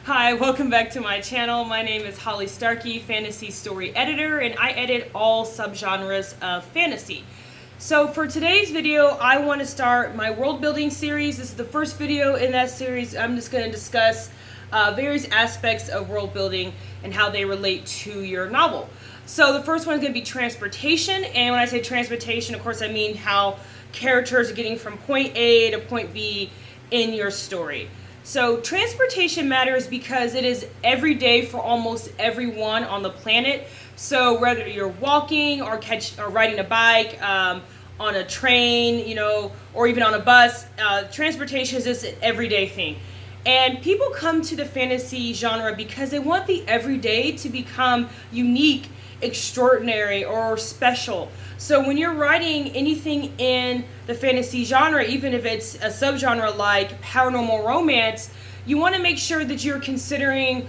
Hi, welcome back to my channel. My name is Holly Starkey, fantasy story editor, and I edit all subgenres of fantasy. So for today's video, I want to start my world building series. This is the first video in that series. I'm just going to discuss various aspects of world building and how they relate to your novel. So the first one is going to be transportation, and when I say transportation, of course I mean how characters are getting from point A to point B in your story. So transportation matters because it is every day for almost everyone on the planet. So whether you're walking or riding a bike, on a train, or even on a bus, transportation is just an everyday thing. And people come to the fantasy genre because they want the everyday to become unique, extraordinary, or special. So when you're writing anything in the fantasy genre, even if it's a subgenre like paranormal romance, you want to make sure that you're considering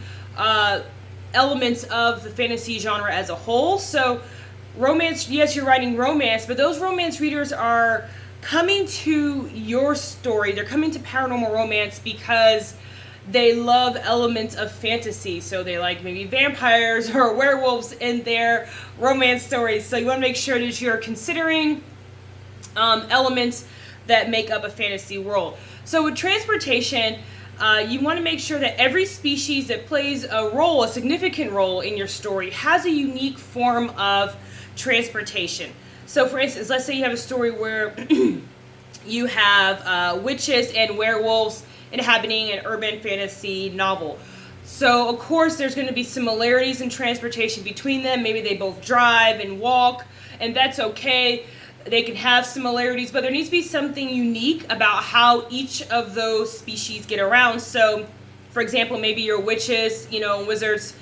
elements of the fantasy genre as a whole. So romance, yes, you're writing romance, but those romance readers are coming to your story. They're coming to paranormal romance because they love elements of fantasy. So they like maybe vampires or werewolves in their romance stories. So you want to make sure that you're considering elements that make up a fantasy world. So with transportation, you want to make sure that every species that plays a significant role in your story, has a unique form of transportation. So for instance, let's say you have a story where you have witches and werewolves inhabiting an urban fantasy novel. So of course there's going to be similarities in transportation between them. Maybe they both drive and walk, and that's okay. They can have similarities, but there needs to be something unique about how each of those species get around. So for example, maybe your witches, wizards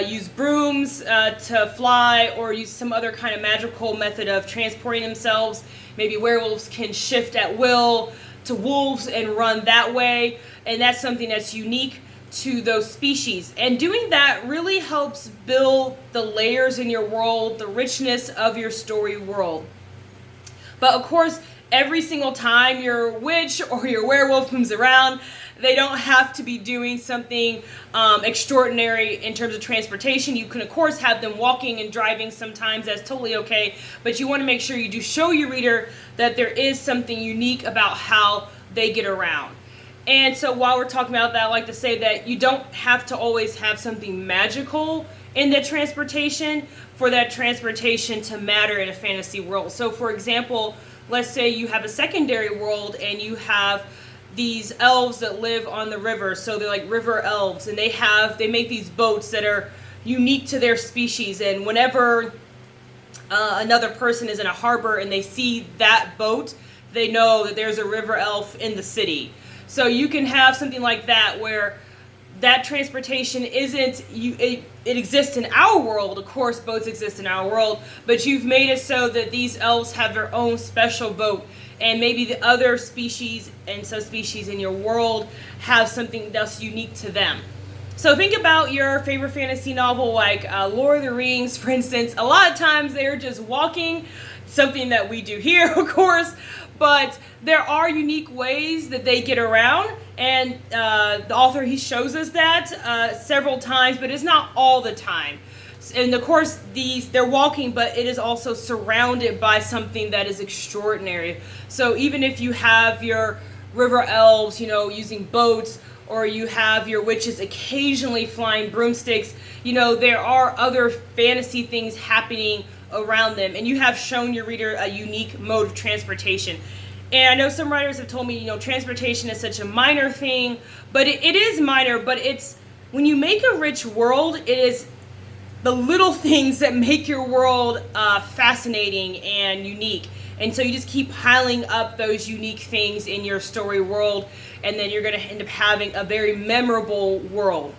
use brooms to fly, or use some other kind of magical method of transporting themselves. Maybe werewolves can shift at will to wolves and run that way, and that's something that's unique to those species. And doing that really helps build the layers in your world, the richness of your story world. But of course, every single time your witch or your werewolf moves around, they don't have to be doing something extraordinary in terms of transportation. You can, of course, have them walking and driving sometimes. That's totally okay. But you want to make sure you do show your reader that there is something unique about how they get around. And so while we're talking about that, I like to say that you don't have to always have something magical in the transportation for that transportation to matter in a fantasy world. So for example, let's say you have a secondary world and you have these elves that live on the river. So they're like river elves, and they make these boats that are unique to their species. And whenever another person is in a harbor and they see that boat, they know that there's a river elf in the city. So you can have something like that where that transportation it exists in our world. Of course, boats exist in our world, but you've made it so that these elves have their own special boat, and maybe the other species and subspecies in your world have something that's unique to them. So think about your favorite fantasy novel, like Lord of the Rings, for instance. A lot of times they're just walking, something that we do here, of course, but there are unique ways that they get around, and the author, he shows us that several times, but it's not all the time. And of course, they're walking, but it is also surrounded by something that is extraordinary. So even if you have your river elves, using boats, or you have your witches occasionally flying broomsticks, there are other fantasy things happening around them, and you have shown your reader a unique mode of transportation. And I know some writers have told me, transportation is such a minor thing, but it is minor, but it's, when you make a rich world, it is the little things that make your world fascinating and unique. And so you just keep piling up those unique things in your story world, and then you're going to end up having a very memorable world.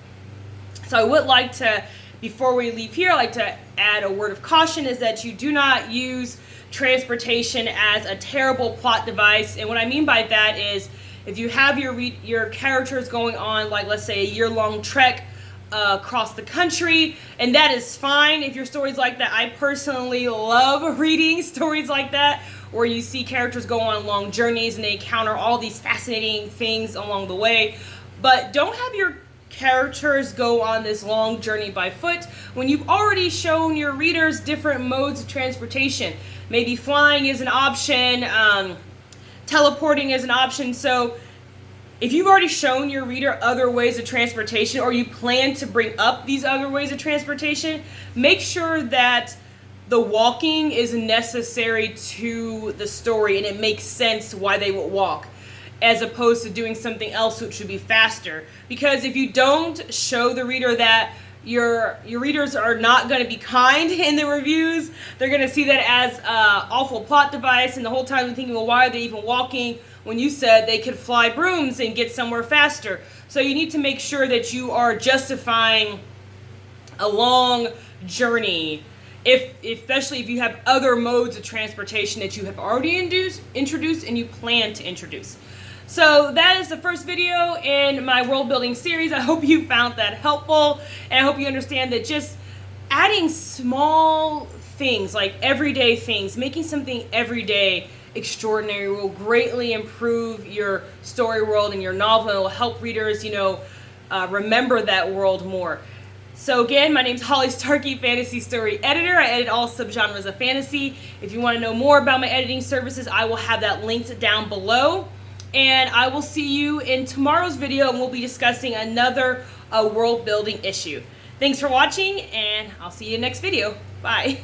So I would like to, before we leave here, I'd like to add a word of caution, is that you do not use transportation as a terrible plot device. And what I mean by that is, if you have your characters going on, like let's say a year-long trek across the country, and that is fine if your story's like that. I personally love reading stories like that, where you see characters go on long journeys and they encounter all these fascinating things along the way. But don't have your characters go on this long journey by foot when you've already shown your readers different modes of transportation? Maybe flying is an option, teleporting is an option. So if you've already shown your reader other ways of transportation, or you plan to bring up these other ways of transportation, make sure that the walking is necessary to the story and it makes sense why they would walk, as opposed to doing something else which would be faster. Because if you don't show the reader that, your readers are not going to be kind in the reviews. They're going to see that as an awful plot device, and the whole time they're thinking, well, why are they even walking when you said they could fly brooms and get somewhere faster? So you need to make sure that you are justifying a long journey, especially if you have other modes of transportation that you have already introduced and you plan to introduce. So that is the first video in my world building series. I hope you found that helpful, and I hope you understand that just adding small things, like everyday things, making something everyday extraordinary, will greatly improve your story world and your novel, and will help readers, remember that world more. So again, my name's Holly Starkey, Fantasy Story Editor. I edit all subgenres of fantasy. If you want to know more about my editing services, I will have that linked down below. And I will see you in tomorrow's video, and we'll be discussing another world building issue. Thanks for watching, and I'll see you in the next video. Bye.